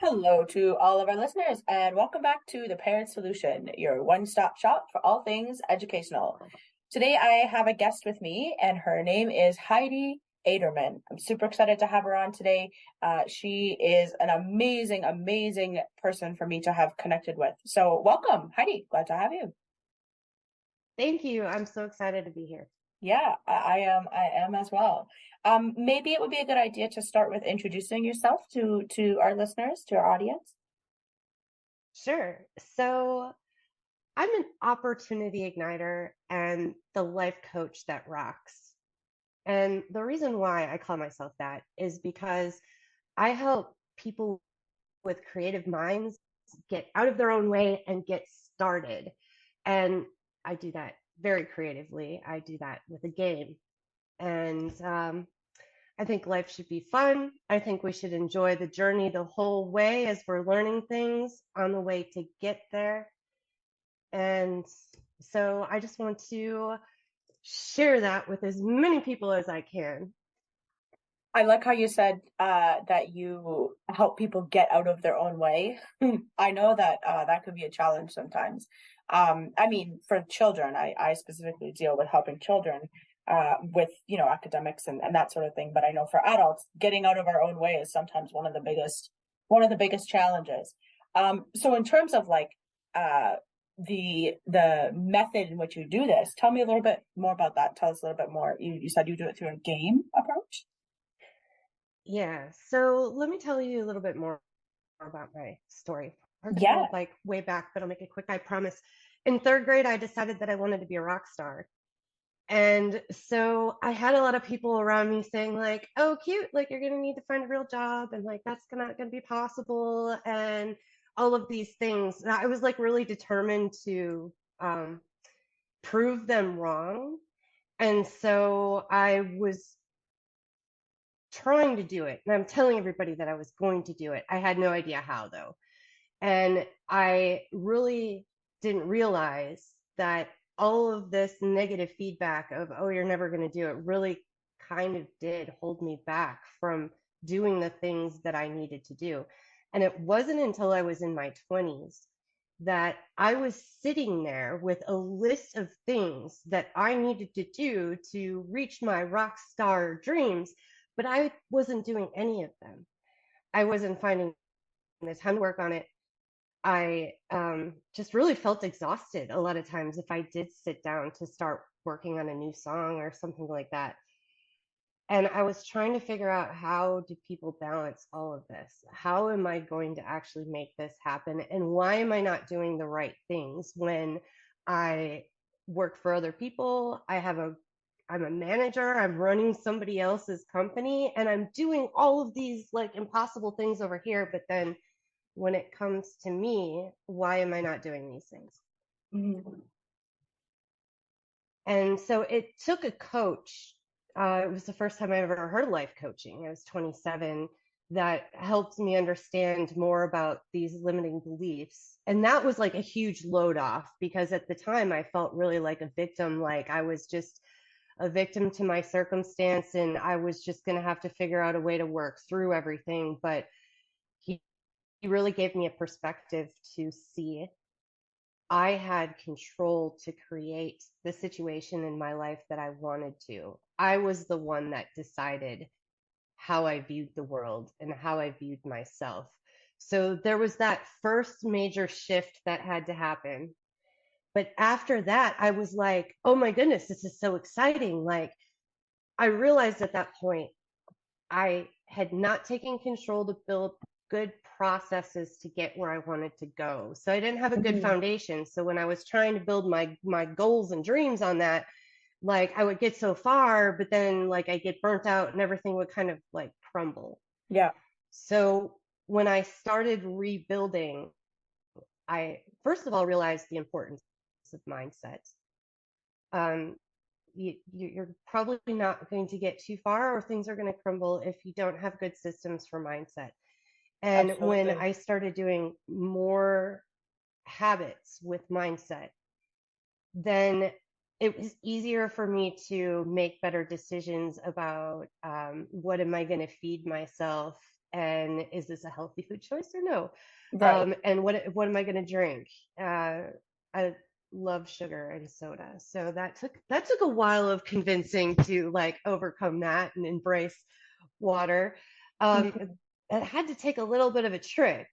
Hello to all of our listeners, and welcome back to The Parent Solution, your one-stop shop for all things educational. Today, I have a guest with me, and her name is Heidi Aderman. I'm super excited to have her on today. She is an amazing, amazing person for me to have connected with. So, welcome, Heidi. Glad to have you. Thank you. I'm so excited to be here. Yeah, I am. I am as well. Maybe it would be a good idea to start with introducing yourself to our listeners, to our audience. Sure. So I'm an opportunity igniter and the life coach that rocks. And the reason why I call myself that is because I help people with creative minds get out of their own way and get started. And I do that very creatively. I do that with a game. And I think life should be fun. I think we should enjoy the journey the whole way as we're learning things on the way to get there. And so I just want to share that with as many people as I can. I like how you said that you help people get out of their own way. I know that that could be a challenge sometimes. I mean, for children, I specifically deal with helping children with, academics and that sort of thing. But I know for adults, getting out of our own way is sometimes one of the biggest challenges. So in terms of like uh, the method in which you do this, tell me a little bit more about that. Tell us a little bit more. You said you do it through a game approach? Yeah. So let me tell you a little bit more about my story. We're going to Yeah. go like way back, but I'll make it quick, I promise. In third grade, I decided that I wanted to be a rock star. And so I had a lot of people around me saying like, "Oh, cute, like you're gonna need to find a real job, and like that's not gonna be possible," and all of these things. And I was like really determined to um, prove them wrong, and so I was trying to do it, and I'm telling everybody that I was going to do it. I had no idea how though, and I really didn't realize that all of this negative feedback of, oh, you're never going to do it, really kind of did hold me back from doing the things that I needed to do. And it wasn't until I was in my 20s that I was sitting there with a list of things that I needed to do to reach my rock star dreams, but I wasn't doing any of them. I wasn't finding the time to work on it. I just really felt exhausted a lot of times if I did sit down to start working on a new song or something like that. And I was trying to figure out, how do people balance all of this? How am I going to actually make this happen? And why am I not doing the right things when I work for other people? I'm a manager, I'm running somebody else's company, and I'm doing all of these like impossible things over here, but then when it comes to me, why am I not doing these things? Mhm. And so it took a coach. It was the first time I ever heard of life coaching. I was 27, that helped me understand more about these limiting beliefs. And that was like a huge load off, because at the time I felt really like a victim, like I was just a victim to my circumstance and I was just going to have to figure out a way to work through everything. But he, he really gave me a perspective to see I had control to create the situation in my life that I wanted to. I was the one that decided how I viewed the world and how I viewed myself. So there was that first major shift that had to happen. But after that, I was like, oh my goodness, this is so exciting. Like, I realized at that point I had not taken control to build good processes to get where I wanted to go. So I didn't have a good Mhm. foundation. So when I was trying to build my goals and dreams on that, like I would get so far, but then like I get burnt out and everything would kind of like crumble. Yeah. So when I started rebuilding, I first of all realized the importance of mindset. Um, you're probably not going to get too far, or things are going to crumble if you don't have good systems for mindset. And when Absolutely. I started doing more habits with mindset, then it was easier for me to make better decisions about what am I going to feed myself And is this a healthy food choice or no? Right. And what am I going to drink? I love sugar and soda. So that took a while of convincing to like overcome that and embrace water. Um, Mhm. it had to take a little bit of a trick.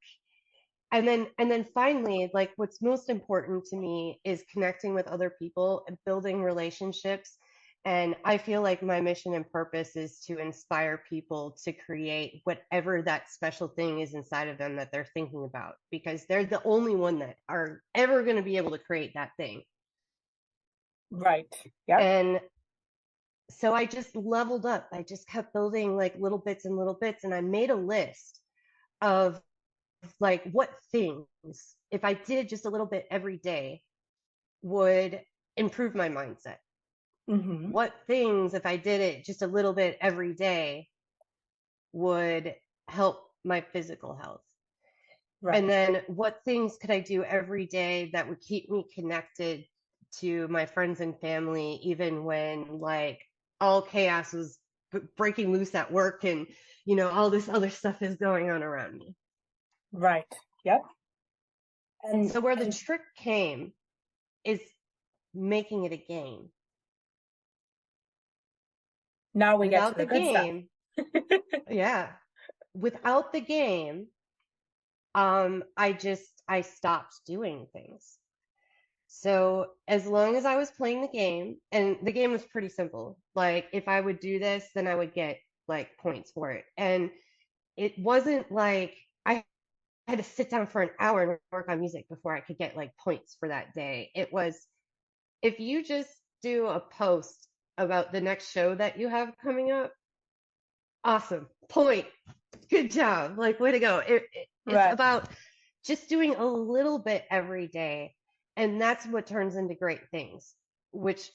And then finally, like what's most important to me is connecting with other people and building relationships. And I feel like my mission and purpose is to inspire people to create whatever that special thing is inside of them that they're thinking about, because they're the only one that are ever going to be able to create that thing. Right. Yep. And so I just leveled up. I just kept building like little bits, and I made a list of like what things, if I did just a little bit every day, would improve my mindset. Hmm. What things, if I did it just a little bit every day, would help my physical health? And Right. then what things could I do every day that would keep me connected to my friends and family, even when like all chaos was breaking loose at work and, all this other stuff is going on around me? Right. Yep. And So where the and trick came is making it a game. now we get to Without the the good stuff. game, yeah, without the game, I stopped doing things. So as long as I was playing the game, and the game was pretty simple. Like if I would do this, then I would get like points for it. And it wasn't like I had to sit down for an hour and work on music before I could get like points for that day. It was, if you just do a post about the next show that you have coming up, awesome. Point. Good job. Like, way to go. It's Right. about just doing a little bit every day. And that's what turns into great things, which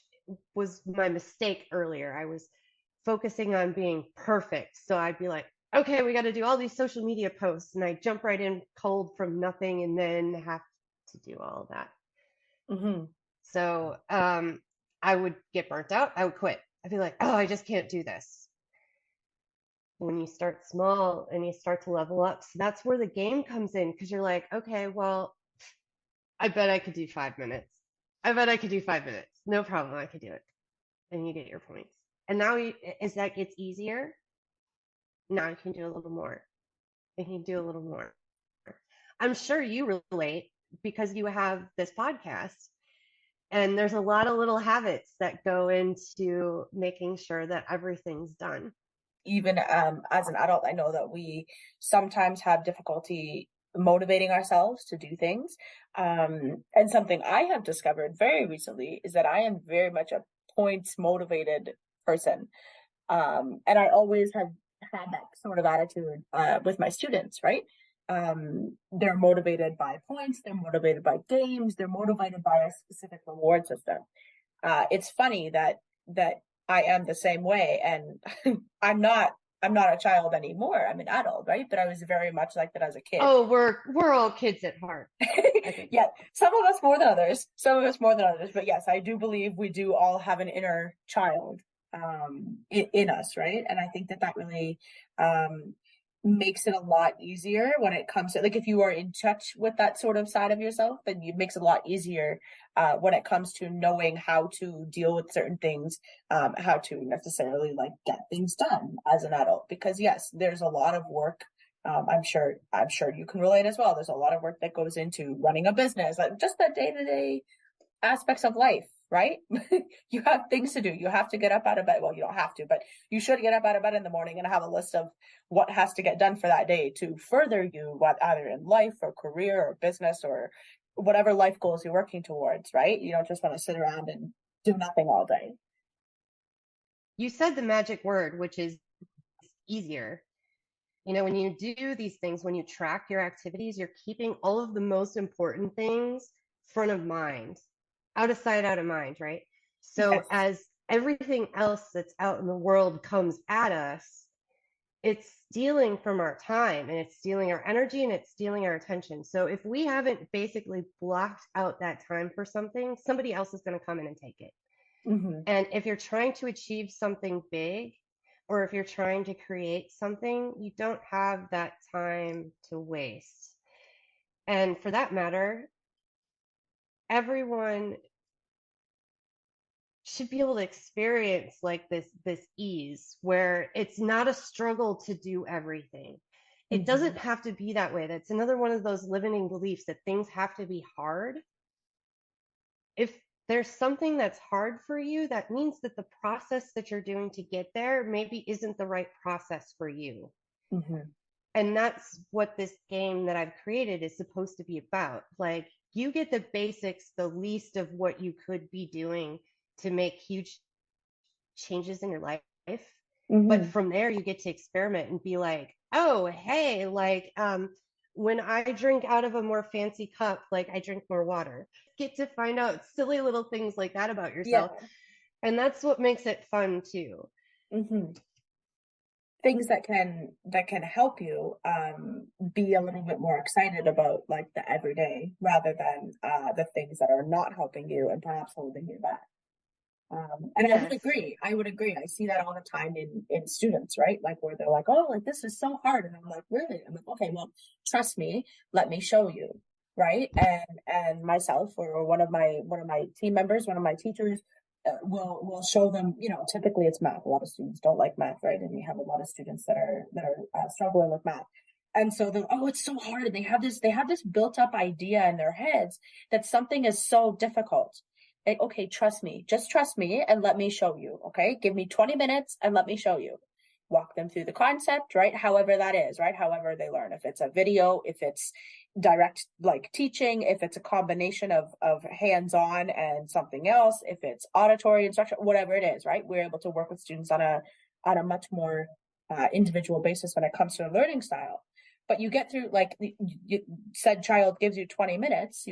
was my mistake earlier. I was focusing on being perfect. So I'd be like, okay, we got to do all these social media posts. And I jump right in cold from nothing and then have to do all of that. Hmm. So I would get burnt out. I would quit. I'd be like, oh, I just can't do this. When you start small and you start to level up. So that's where the game comes in, because you're like, okay, well, I bet I could do 5 minutes. I bet I could do 5 minutes. No problem. I could do it. And you get your points. And now, as that gets easier, now you can do a little more. You can do a little more. I'm sure you relate because you have this podcast. And there's a lot of little habits that go into making sure that everything's done. Even as an adult, I know that we sometimes have difficulty motivating ourselves to do things. And something I have discovered very recently is that I am very much a points motivated person. And I always have had that sort of attitude with my students, right? They're motivated by points, they're motivated by games, they're motivated by a specific reward system. It's funny that I am the same way, and I'm not a child anymore. I'm an adult, right? But I was very much like that as a kid. Oh, we're all kids at heart, I think. Yeah, some of us more than others, some of us more than others. But yes, I do believe we do all have an inner child in us, right? And I think that that really um, makes it a lot easier when it comes to, like, if you are in touch with that sort of side of yourself, then it makes it a lot easier when it comes to knowing how to deal with certain things, how to necessarily like get things done as an adult. Because yes, there's a lot of work. I'm sure you can relate as well. There's a lot of work that goes into running a business, like just the day-to-day aspects of life, right? You have things to do. You have to get up out of bed. Well, you don't have to, but you should get up out of bed in the morning and have a list of what has to get done for that day to further you, what either in life or career or business or whatever life goals you're working towards, right? You don't just want to sit around and do nothing all day. You said the magic word, which is easier. When you do these things, when you track your activities, you're keeping all of the most important things front of mind, out of sight, out of mind, right? So Yes. as everything else that's out in the world comes at us, it's stealing from our time and it's stealing our energy and it's stealing our attention. So if we haven't basically blocked out that time for something, somebody else is going to come in and take it. Mm-hmm. And if you're trying to achieve something big, or if you're trying to create something, you don't have that time to waste. And for that matter, everyone should be able to experience like this ease where it's not a struggle to do everything. It doesn't Hmm. have to be that way. That's another one of those limiting beliefs that things have to be hard. If there's something that's hard for you, that means that the process that you're doing to get there maybe isn't the right process for you. Hmm. And that's what this game that I've created is supposed to be about. Like, you get the basics, the least of what you could be doing to make huge changes in your life. But Hmm. from there, you get to experiment and be like, oh, hey, like, when I drink out of a more fancy cup, like I drink more water. Get to find out silly little things like that about yourself. Yeah. And that's what makes it fun too. Hmm. Things that can help you be a little bit more excited about like the everyday rather than the things that are not helping you and perhaps holding you back. And I would Yes. agree. I would agree. I see that all the time in students, right? Like where they're like, "Oh, like this is so hard," and I'm like, "Really?" I'm like, "Okay, well, trust me. Let me show you." Right? And myself or one of my team members, one of my teachers, will show them. You know, typically it's math. A lot of students don't like math, right? And we have a lot of students that are struggling with math. And so they're, oh, it's so hard. And they have this built up idea in their heads that something is so difficult. Okay, trust me. Just trust me and let me show you. Okay. Give me 20 minutes and let me show you. Walk them through the concept, right? However that is, right? However they learn. If it's a video, if it's direct like teaching, if it's a combination of hands-on and something else, if it's auditory instruction, whatever it is, right? We're able to work with students on a much more individual basis when it comes to a learning style. But you get through like you said, child gives you 20 minutes.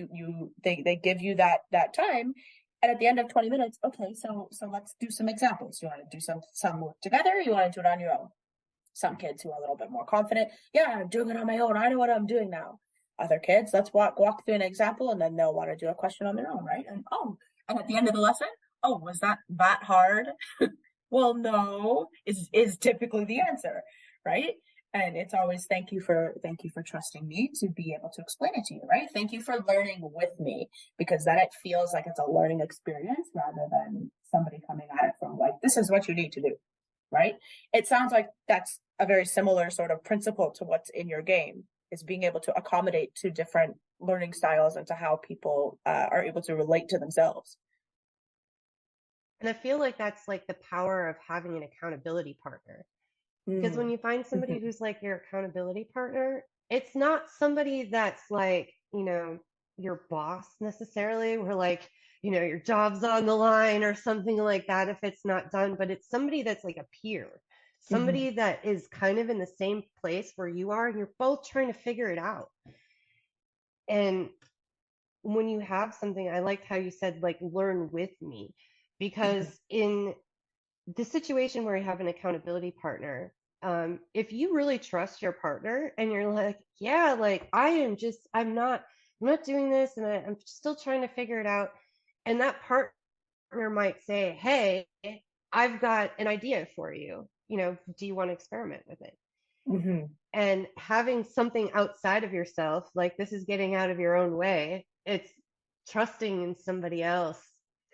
They give you that time, and at the end of 20 minutes, okay, so let's do some examples. You want to do some work together? You want to do it on your own? Some kids who are a little bit more confident, yeah, I'm doing it on my own. I know what I'm doing now. Other kids, let's walk through an example, and then they'll want to do a question on their own, right? And oh, and at the end of the lesson, oh, was that hard? Well, no, is typically the answer, right? And it's always thank you for trusting me to be able to explain it to you, right? Thank you for learning with me because then it feels like it's a learning experience rather than somebody coming at it from like this is what you need to do, right? It sounds like that's a very similar sort of principle to what's in your game is being able to accommodate to different learning styles and to how people are able to relate to themselves. And I feel like that's like the power of having an accountability partner. Because when Mm. you find somebody Hmm. who's like your accountability partner, it's not somebody that's like, your boss necessarily, where like, your job's on the line or something like that if it's not done, but it's somebody that's like a peer, Hmm. somebody that is kind of in the same place where you are, and you're both trying to figure it out. And when you have something, I liked how you said, like, learn with me, because Hmm. in the situation where you have an accountability partner, if you really trust your partner and you're like, yeah, like I'm not doing this, and I'm still trying to figure it out, and that partner might say, hey, I've got an idea for you. Do you want to experiment with it? Hmm. And having something outside of yourself, like this is getting out of your own way, it's trusting in somebody else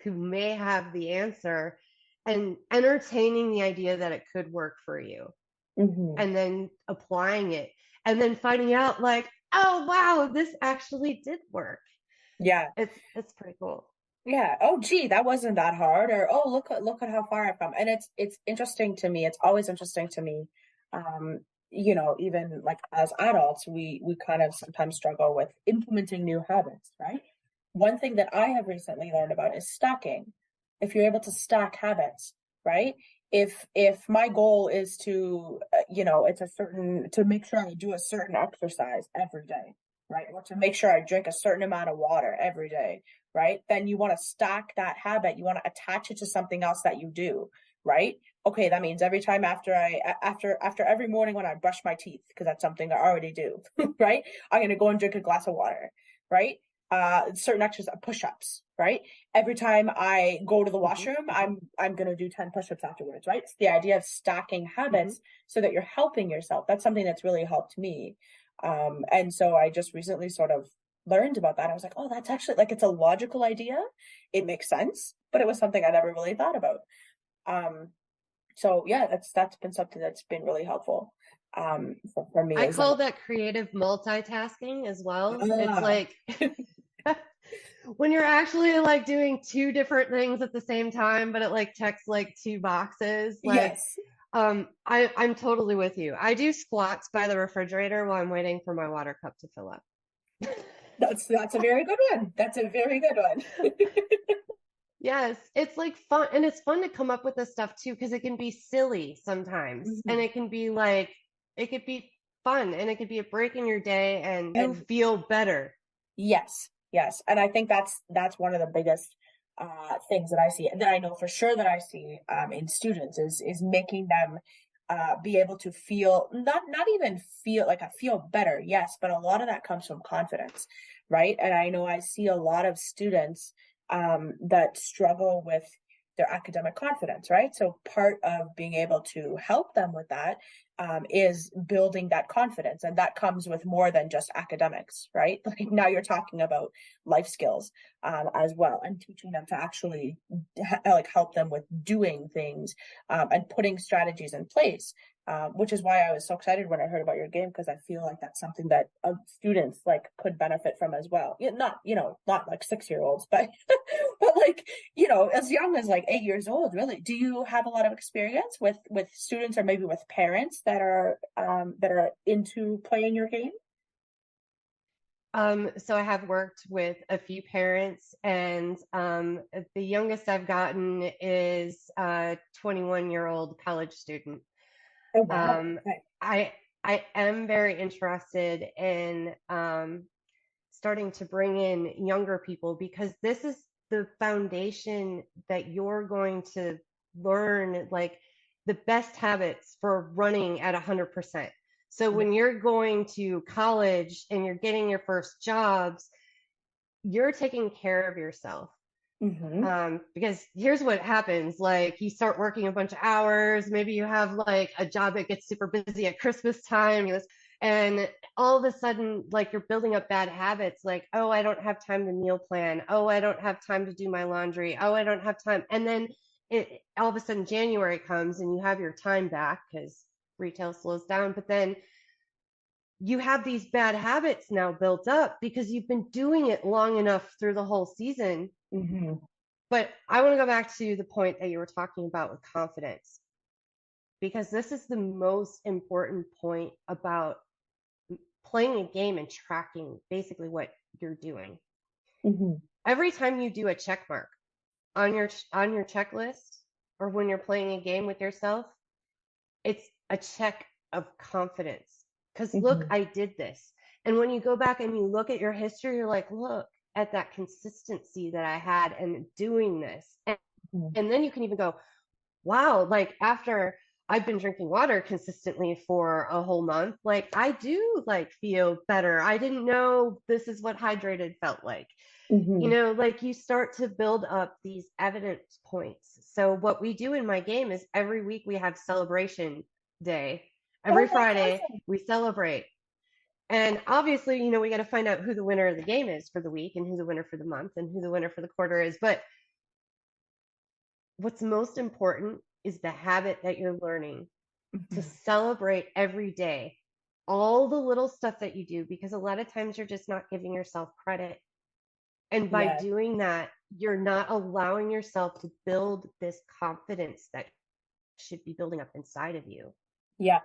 who may have the answer and entertaining the idea that it could work for you Hmm. and then applying it and then finding out like, oh wow, this actually did work. Yeah. It's pretty cool. Yeah. Oh, gee, that wasn't that hard. Or oh, look at how far I've come. And it's interesting to me. It's always interesting to me. Um, even like as adults, we kind of sometimes struggle with implementing new habits, right? One thing that I have recently learned about is stacking. If you're able to stack habits, right? If my goal is to, it's a certain to make sure I do a certain exercise every day, right? Or to make sure I drink a certain amount of water every day, right? Then you want to stack that habit. You want to attach it to something else that you do, right? Okay, that means every time after every morning when I brush my teeth, because that's something I already do, right? I'm gonna go and drink a glass of water, right? certain exercise, push-ups, right? Every time I go to the Hmm. washroom, I'm gonna do 10 push-ups afterwards, right? It's the idea of stacking Hmm. habits so that you're helping yourself. That's something that's really helped me. And so I just recently sort of learned about that. I was like, oh, that's actually like it's a logical idea. It makes sense, but it was something I never really thought about. Um, so yeah, that's been something that's been really helpful for me I is that call that creative multitasking as well. It's ah like when you're actually like doing two different things at the same time, but it like checks like two boxes. Like, yes, I'm totally with you. I do squats by the refrigerator while I'm waiting for my water cup to fill up. that's a very good one. That's a very good one. Yes, it's like fun, and it's fun to come up with this stuff too, because it can be silly sometimes, and Mhm. it can be like it could be fun, and it could be a break in your day, and you And feel better. yes, yes. And I think that's one of the biggest things that I see that I know for sure that I see in students is making them be able to feel not even feel like I feel better, yes, but a lot of that comes from confidence, right? And I know I see a lot of students that struggle with their academic confidence, right? So part of being able to help them with that is building that confidence, and that comes with more than just academics, right? Like now you're talking about life skills as well, and teaching them to actually like help them with doing things and putting strategies in place. Which is why I was so excited when I heard about your game because I feel like that's something that students like could benefit from as well. Yeah, not not like 6 year olds, but but like as young as like 8 years old, really. Do you have a lot of experience with students or maybe with parents that are into playing your game? So I have worked with a few parents, and the youngest I've gotten is a 21-year-old college student. Oh wow. Um, Okay. I I am very interested in starting to bring in younger people because this is the foundation that you're going to learn like the best habits for running at 100%. So Yeah. when you're going to college and you're getting your first jobs, you're taking care of yourself. Mm-hmm. Because here's what happens, like you start working a bunch of hours, maybe you have like a job that gets super busy at Christmas time, and all of a sudden, like you're building up bad habits, like, oh, I don't have time to meal plan. Oh, I don't have time to do my laundry. Oh, I don't have time. And then all of a sudden January comes and you have your time back because retail slows down. But then you have these bad habits now built up because you've been doing it long enough through the whole season. Mm-hmm. But I want to go back to the point that you were talking about with confidence, because this is the most important point about playing a game and tracking basically what you're doing. Mm-hmm. Every time you do a check mark on your checklist or when you're playing a game with yourself, it's a check of confidence. Because look, Mm-hmm. I did this. And when you go back and you look at your history, you're like, look at that consistency that I had in doing this. And then you can even go, wow, like after I've been drinking water consistently for a whole month, like I do like feel better. I didn't know this is what hydrated felt like. Mm-hmm. Like you start to build up these evidence points. So what we do in my game is every week we have celebration day. Every Oh, that's Friday awesome. we celebrate. And obviously, we got to find out who the winner of the game is for the week and who the winner for the month and who the winner for the quarter is. But what's most important is the habit that you're learning to Mm-hmm. celebrate every day, all the little stuff that you do, because a lot of times you're just not giving yourself credit. And by Yeah. doing that, you're not allowing yourself to build this confidence that should be building up inside of you. Yeah.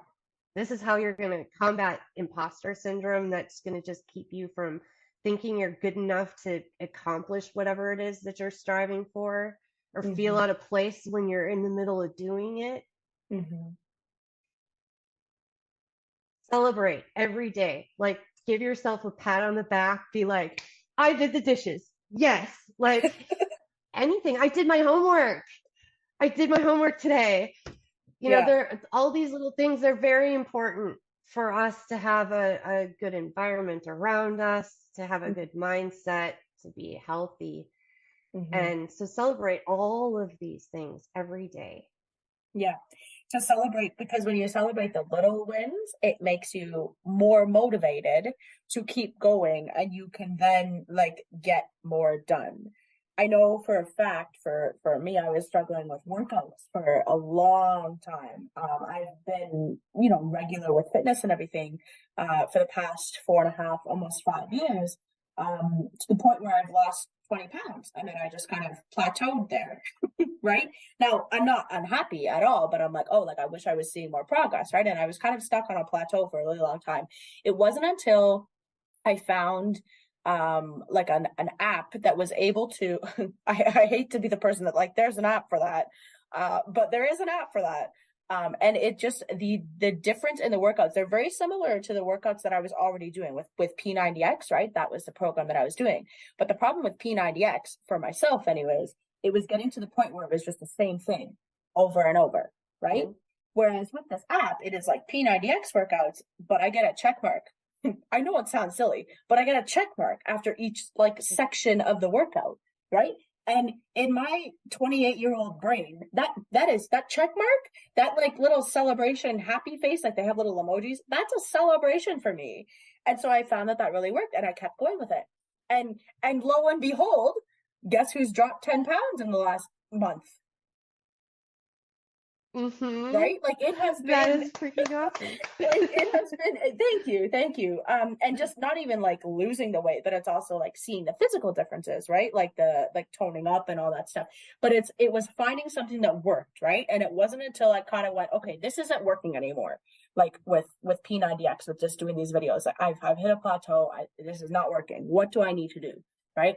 This is how you're going to combat imposter syndrome that's going to just keep you from thinking you're good enough to accomplish whatever it is that you're striving for or feel Mm-hmm. out of place when you're in the middle of doing it. Mm-hmm. Celebrate every day. Like, give yourself a pat on the back. Be like, I did the dishes. Yes. Like, anything. I did my homework. I did my homework today. Yeah. There all these little things are very important for us to have a good environment around us, to have a good mindset, to be healthy. Mm-hmm. And so celebrate all of these things every day. Yeah, to celebrate, because when you celebrate the little wins, it makes you more motivated to keep going and you can then like get more done. I know for a fact for me, I was struggling with workouts for a long time. I've been, regular with fitness and everything for the past 4.5, almost 5 years, to the point where I've lost 20 pounds and then I just kind of plateaued there. Right? Now, I'm not unhappy at all, but I'm like, oh, like I wish I was seeing more progress, right? And I was kind of stuck on a plateau for a really long time. It wasn't until I found like an app that was able to I hate to be the person that like there's an app for that. But there is an app for that. And it just the difference in the workouts, they're very similar to the workouts that I was already doing with P90X, right? That was the program that I was doing. But the problem with P90X for myself anyways, it was getting to the point where it was just the same thing over and over, right? Mm-hmm. Whereas with this app, it is like P90X workouts, but I get a check mark. I know it sounds silly, but I get a check mark after each like section of the workout, right? And in my 28-year-old brain, that is that check mark, that like little celebration happy face, like they have little emojis, that's a celebration for me. And so I found that really worked and I kept going with it. And lo and behold, guess who's dropped 10 pounds in the last month, Mm-hmm. right? Like it has That been is freaking awesome. like it has been, thank you, and just not even like losing the weight, but it's also like seeing the physical differences, right? Like the like toning up and all that stuff. But it was finding something that worked, right? And it wasn't until I kind of went, okay, this isn't working anymore, like with P90X, with just doing these videos, like I've hit a plateau. This is not working. What do I need to do, right?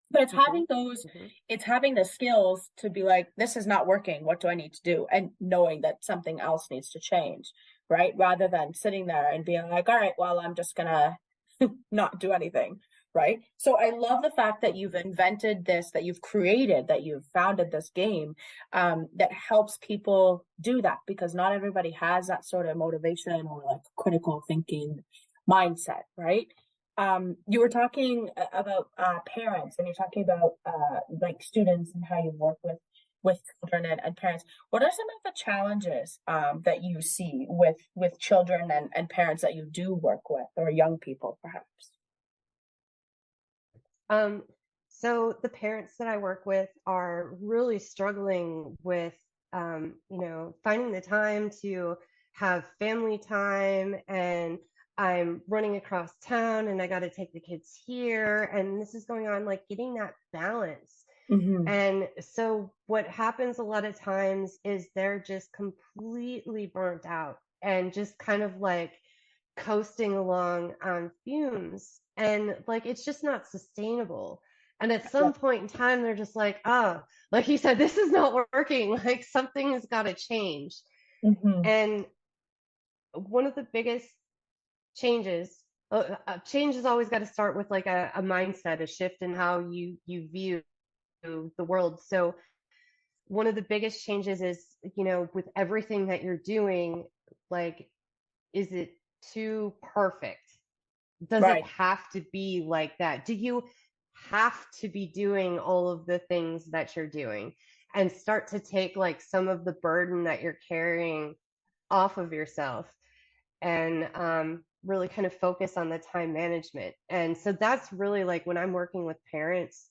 But it's Mm-hmm. having those, Mm-hmm. it's having the skills to be like, this is not working. What do I need to do? And knowing that something else needs to change, right? Rather than sitting there and being like, all right, well, I'm just gonna not do anything, right? So I love the fact that you've invented this, that you've created, that you've founded this game that helps people do that, because not everybody has that sort of motivation or like critical thinking mindset, right? You were talking about parents, and you're talking about like students and how you work with children and parents. What are some of the challenges that you see with children and parents that you do work with, or young people perhaps? Um, so the parents that I work with are really struggling with, finding the time to have family time, and I'm running across town and I got to take the kids here, and this is going on, like getting that balance. Mm-hmm. And so what happens a lot of times is they're just completely burnt out and just kind of like coasting along on fumes. And like it's just not sustainable. And at some point in time, they're just like, oh, like you said, this is not working. Like something has got to change. Mm-hmm. And one of the biggest changes, change has always got to start with like a mindset, a shift in how you view the world. So one of the biggest changes is, with everything that you're doing, like, is it too perfect? Does it Right. have to be like that? Do you have to be doing all of the things that you're doing, and start to take like some of the burden that you're carrying off of yourself, and really kind of focus on the time management? And so that's really like when I'm working with parents,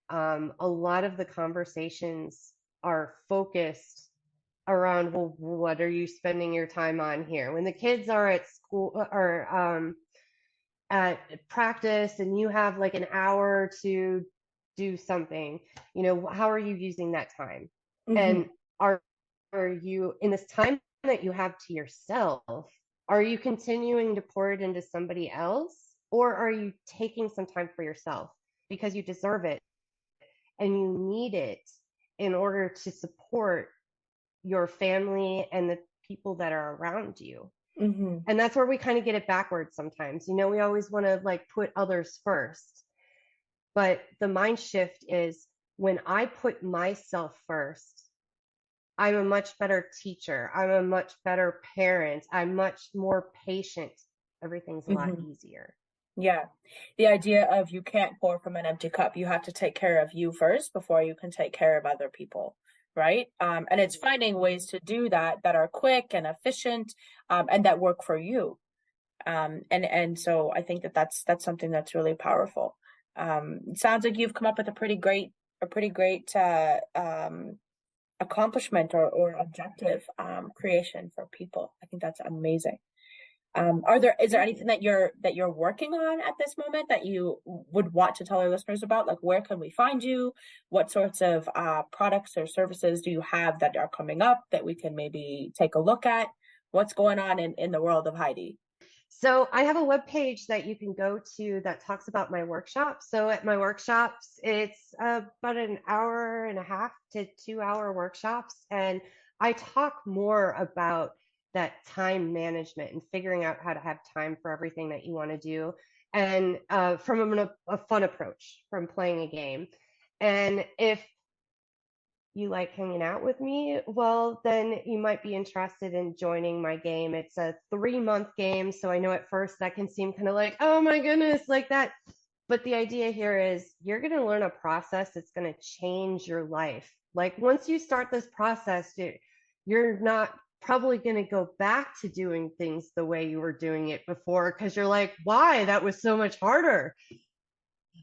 a lot of the conversations are focused around, well, what are you spending your time on here? When the kids are at school or at practice and you have like an hour to do something, how are you using that time? Mm-hmm. And are you, in this time that you have to yourself, are you continuing to pour it into somebody else, or are you taking some time for yourself because you deserve it and you need it in order to support your family and the people that are around you? Mm-hmm. And that's where we kind of get it backwards sometimes. We always want to like put others first. But the mind shift is, when I put myself first, I'm a much better teacher. I'm a much better parent. I'm much more patient. Everything's a lot Hmm. easier. Yeah. The idea of you can't pour from an empty cup. You have to take care of you first before you can take care of other people. Right. And it's finding ways to do that that are quick and efficient, and that work for you. And so I think that that's something that's really powerful. It sounds like you've come up with a pretty great accomplishment or objective creation for people. I think that's amazing. Is there Thank anything you. that you're working on at this moment that you would want to tell our listeners about? Like, where can we find you? What sorts of products or services do you have that are coming up that we can maybe take a look at? What's going on in the world of Heidi? So I have a web page that you can go to that talks about my workshops. So at my workshops, it's about an hour and a half to 2 hour workshops. And I talk more about that time management and figuring out how to have time for everything that you want to do. And from a fun approach from playing a game. And if you like hanging out with me, well, then you might be interested in joining my game. It's a 3 month game. So I know at first that can seem kind of like, oh my goodness, like that. But the idea here is you're going to learn a process that's going to change your life. Like once you start this process, you're not probably going to go back to doing things the way you were doing it before because you're like, why? That was so much harder.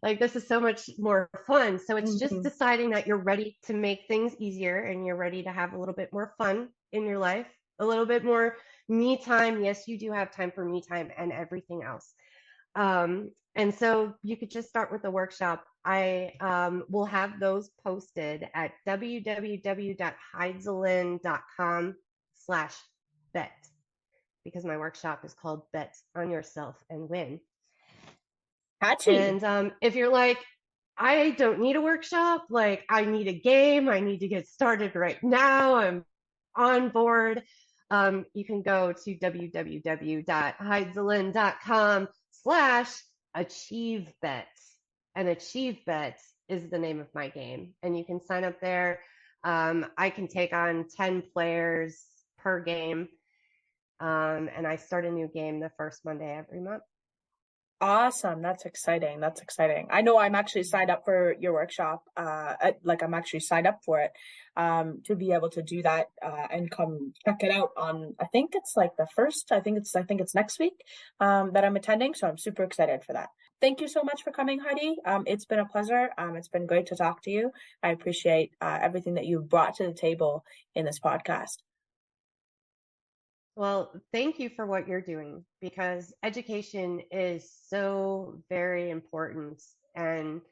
Like this is so much more fun. So it's just Hmm. deciding that you're ready to make things easier and you're ready to have a little bit more fun in your life, a little bit more me time. Yes, you do have time for me time and everything else. And so you could just start with the workshop. I will have those posted at www.heidelin.com/bet because my workshop is called Bet on Yourself and Win. Patchy. And if you're like, I don't need a workshop, like I need a game, I need to get started right now, I'm on board. You can go to www.heidelin.com/AchieveBet. And AchieveBet is the name of my game. And you can sign up there. I can take on 10 players per game. And I start a new game the first Monday every month. Awesome. That's exciting. That's exciting. I know I'm actually signed up for your workshop. Like I'm actually signed up for it, to be able to do that, and come check it out on, I think it's like the first, I think it's next week, that I'm attending. So I'm super excited for that. Thank you so much for coming, Heidi. It's been a pleasure. It's been great to talk to you. I appreciate, everything that you've brought to the table in this podcast. Well, thank you for what you're doing because education is so very important and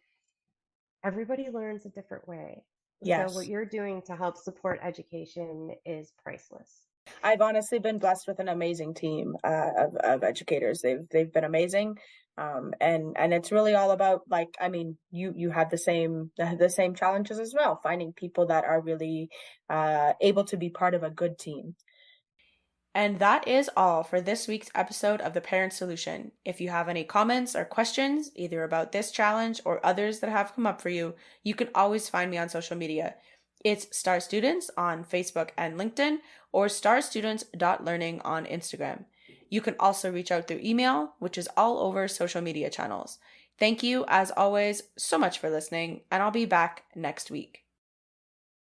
everybody learns a different way. So, what Yes. you're doing to help support education is priceless. I've honestly been blessed with an amazing team, of educators. They've been amazing, and it's really all about, like, I mean, you have the same challenges as well, finding people that are really able to be part of a good team. And that is all for this week's episode of The Parent Solution. If you have any comments or questions, either about this challenge or others that have come up for you, you can always find me on social media. It's Star Students on Facebook and LinkedIn, or starstudents.learning on Instagram. You can also reach out through email, which is all over social media channels. Thank you, as always, so much for listening, and I'll be back next week.